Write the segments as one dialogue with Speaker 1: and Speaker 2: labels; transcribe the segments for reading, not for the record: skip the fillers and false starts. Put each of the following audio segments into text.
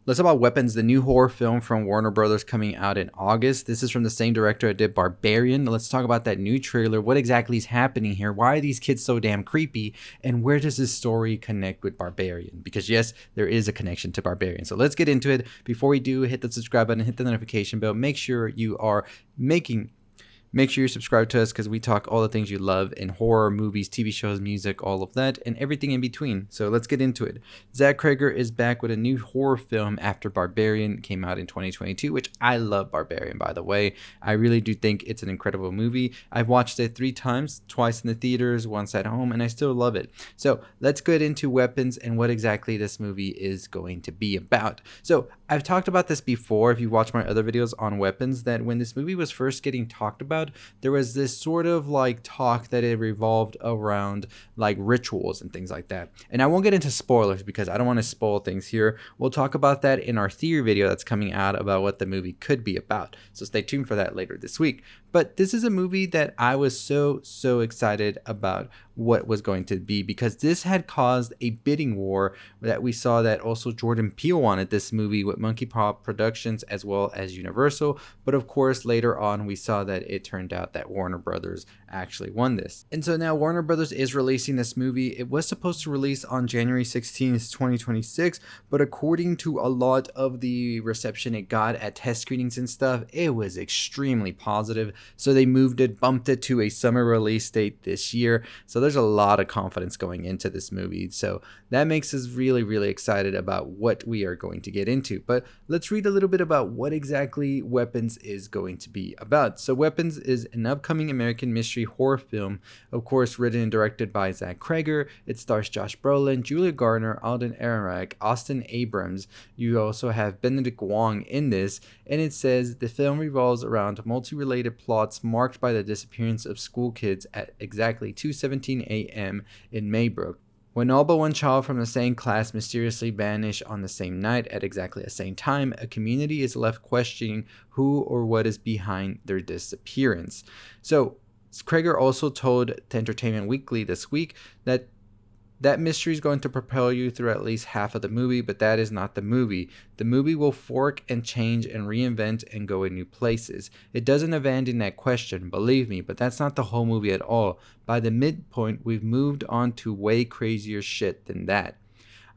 Speaker 1: Let's talk about Weapons, the new horror film from Warner Brothers coming out in August. This is from the same director that did Barbarian. Let's talk about that new trailer. What exactly is happening here? Why are these kids so damn creepy? And where does this story connect with Barbarian? Because yes, there is a connection to Barbarian. So let's get into it. Before we do, hit the subscribe button, hit the notification bell. Make sure you're subscribed to us because we talk all the things you love in horror, movies, TV shows, music, all of that, and everything in between. So let's get into it. Zach Cregger is back with a new horror film after Barbarian came out in 2022, which I love Barbarian, by the way. I really do think it's an incredible movie. I've watched it 3 times, twice in the theaters, once at home, and I still love it. So let's get into Weapons and what exactly this movie is going to be about. So I've talked about this before, if you watch my other videos on Weapons, that when this movie was first getting talked about, there was this sort of like talk that it revolved around like rituals and things like that. And I won't get into spoilers because I don't want to spoil things here. We'll talk about that in our theory video that's coming out about what the movie could be about. So stay tuned for that later this week. But this is a movie that I was so excited about what was going to be, because this had caused a bidding war that we saw that also Jordan Peele wanted this movie with Monkey Paw Productions as well as Universal. But of course, later on, we saw that it turned out that Warner Brothers actually won this. And so now Warner Brothers is releasing this movie. It was supposed to release on January 16th, 2026, but according to a lot of the reception it got at test screenings and stuff, it was extremely positive. So they bumped it to a summer release date this year. So there's a lot of confidence going into this movie. So that makes us really excited about what we are going to get into. But let's read a little bit about what exactly Weapons is going to be about. So Weapons is an upcoming American mystery horror film, of course, written and directed by Zach Cregger. It stars Josh Brolin, Julia Garner, Alden Ehrenreich, Austin Abrams. You also have Benedict Wong in this, and it says the film revolves around multi-related plots marked by the disappearance of school kids at exactly 2:17 a.m. in Maybrook, when all but one child from the same class mysteriously vanish on the same night at exactly the same time. A community is left questioning who or what is behind their disappearance. So Cregger also told to Entertainment Weekly this week that mystery is going to propel you through at least half of the movie, but that is not the movie. The movie will fork and change and reinvent and go in new places. It doesn't abandon that question, believe me, but that's not the whole movie at all. By the midpoint, we've moved on to way crazier shit than that.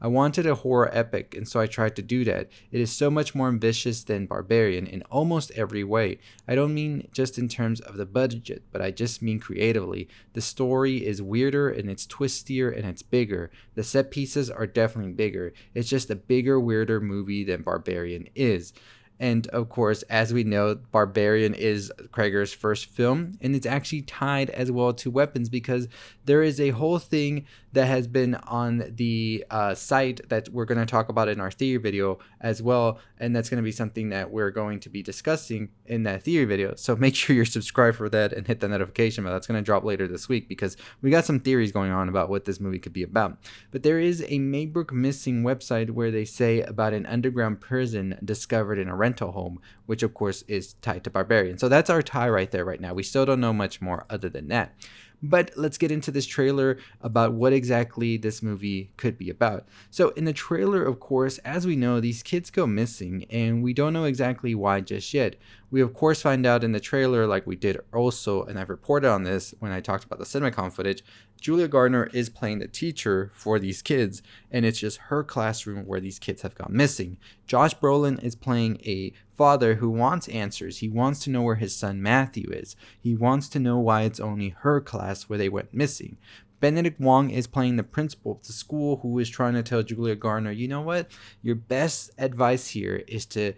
Speaker 1: I wanted a horror epic, and so I tried to do that. It is so much more ambitious than Barbarian in almost every way. I don't mean just in terms of the budget, but I just mean creatively. The story is weirder, and it's twistier, and it's bigger. The set pieces are definitely bigger. It's just a bigger, weirder movie than Barbarian is. And of course, as we know, Barbarian is Cregger's first film, and it's actually tied as well to Weapons, because there is a whole thing that has been on the site that we're going to talk about in our theory video as well, and that's going to be something that we're going to be discussing in that theory video. So make sure you're subscribed for that and hit the notification bell. That's going to drop later this week, because we got some theories going on about what this movie could be about. But there is a Maybrook Missing website where they say about an underground prison discovered in a rental home, which of course is tied to Barbarian. So that's our tie right there right now. We still don't know much more other than that. But let's get into this trailer about what exactly this movie could be about. So in the trailer, of course, as we know, these kids go missing, and we don't know exactly why just yet. We of course find out in the trailer, like we did also, and I've reported on this when I talked about the CinemaCon footage, Julia Garner is playing the teacher for these kids, and it's just her classroom where these kids have gone missing. Josh Brolin is playing a father who wants answers. He wants to know where his son Matthew is. He wants to know why it's only her class where they went missing. Benedict Wong is playing the principal of the school, who is trying to tell Julia Garner, you know what? Your best advice here is to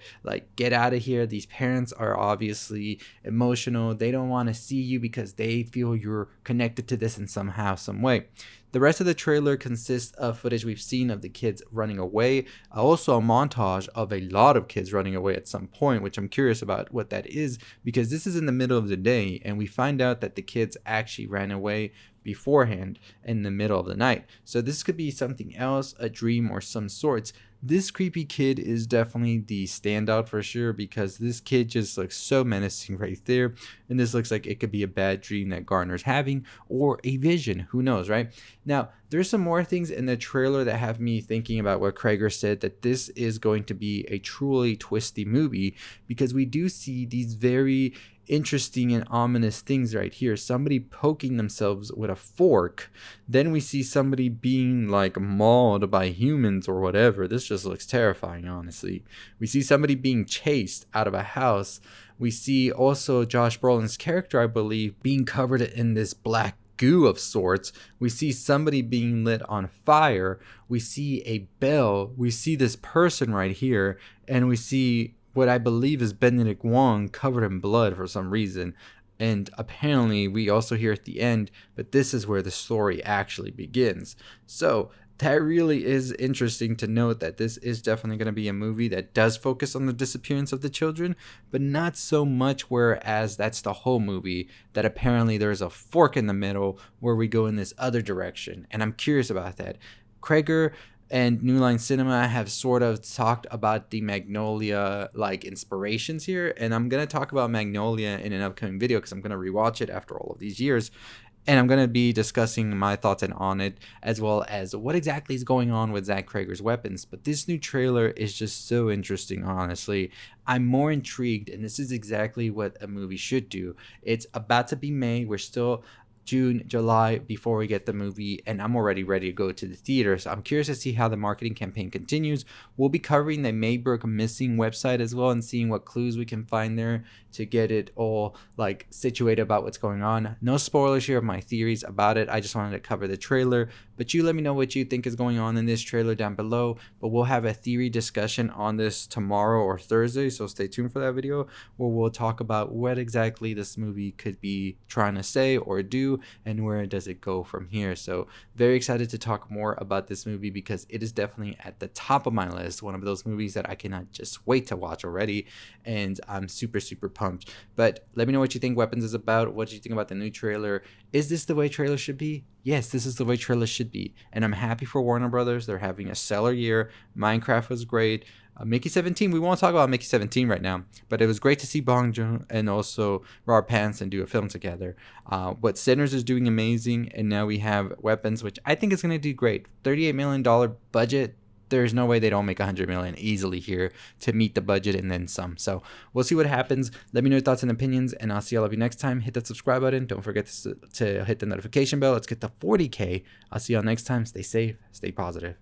Speaker 1: get out of here. These parents are obviously emotional. They don't want to see you because they feel you're connected to this in somehow, some way. The rest of the trailer consists of footage we've seen of the kids running away. Also a montage of a lot of kids running away at some point, which I'm curious about what that is, because this is in the middle of the day, and we find out that the kids actually ran away beforehand in the middle of the night. So this could be something else, a dream or some sorts. This creepy kid is definitely the standout for sure, because this kid just looks so menacing right there. And this looks like it could be a bad dream that Garner's having, or a vision. Who knows, right? Now, there's some more things in the trailer that have me thinking about what Cregger said, that this is going to be a truly twisty movie, because we do see these very interesting and ominous things right here. Somebody poking themselves with a fork. Then we see somebody being like mauled by humans or whatever. This just looks terrifying, honestly. We see somebody being chased out of a house. We see also Josh Brolin's character, I believe, being covered in this black goo of sorts. We see somebody being lit on fire. We see a bell. We see this person right here, and we see what I believe is Benedict Wong covered in blood for some reason. And apparently we also hear at the end, but this is where the story actually begins. So that really is interesting to note, that this is definitely going to be a movie that does focus on the disappearance of the children, but not so much whereas that's the whole movie, that apparently there's a fork in the middle where we go in this other direction. And I'm curious about that. Cregger and New Line Cinema have sort of talked about the Magnolia like inspirations here, and I'm going to talk about Magnolia in an upcoming video, because I'm going to rewatch it after all of these years, and I'm going to be discussing my thoughts on it, as well as what exactly is going on with Zach Cregger's weapons. But this new trailer is just so interesting, honestly. I'm more intrigued, and this is exactly what a movie should do. It's about to be May. We're still June, July before we get the movie, and I'm already ready to go to the theater. So I'm curious to see how the marketing campaign continues. We'll be covering the Mayberg Missing website as well, and seeing what clues we can find there to get it all like situated about what's going on. No spoilers here of my theories about it. I just wanted to cover the trailer, but you let me know what you think is going on in this trailer down below. But we'll have a theory discussion on this tomorrow or Thursday, so stay tuned for that video, where we'll talk about what exactly this movie could be trying to say or do, and where does it go from here. So very excited to talk more about this movie, because it is definitely at the top of my list, one of those movies that I cannot just wait to watch already, and I'm super pumped. But let me know what you think Weapons is about. What do you think about the new trailer? Is this the way trailers should be? Yes, this is the way trailers should be, and I'm happy for Warner Brothers. They're having a stellar year. Minecraft was great. Mickey 17, we won't talk about Mickey 17 right now, but it was great to see Bong Joon and also Robert Pattinson do a film together. What Sinners is doing amazing, and now we have Weapons, which I think is going to do great. $38 million budget. There's no way they don't make $100 million easily here to meet the budget and then some. So we'll see what happens. Let me know your thoughts and opinions, and I'll see all of you next time. Hit that subscribe button. Don't forget to hit the notification bell. Let's get to 40K. I'll see y'all next time. Stay safe. Stay positive.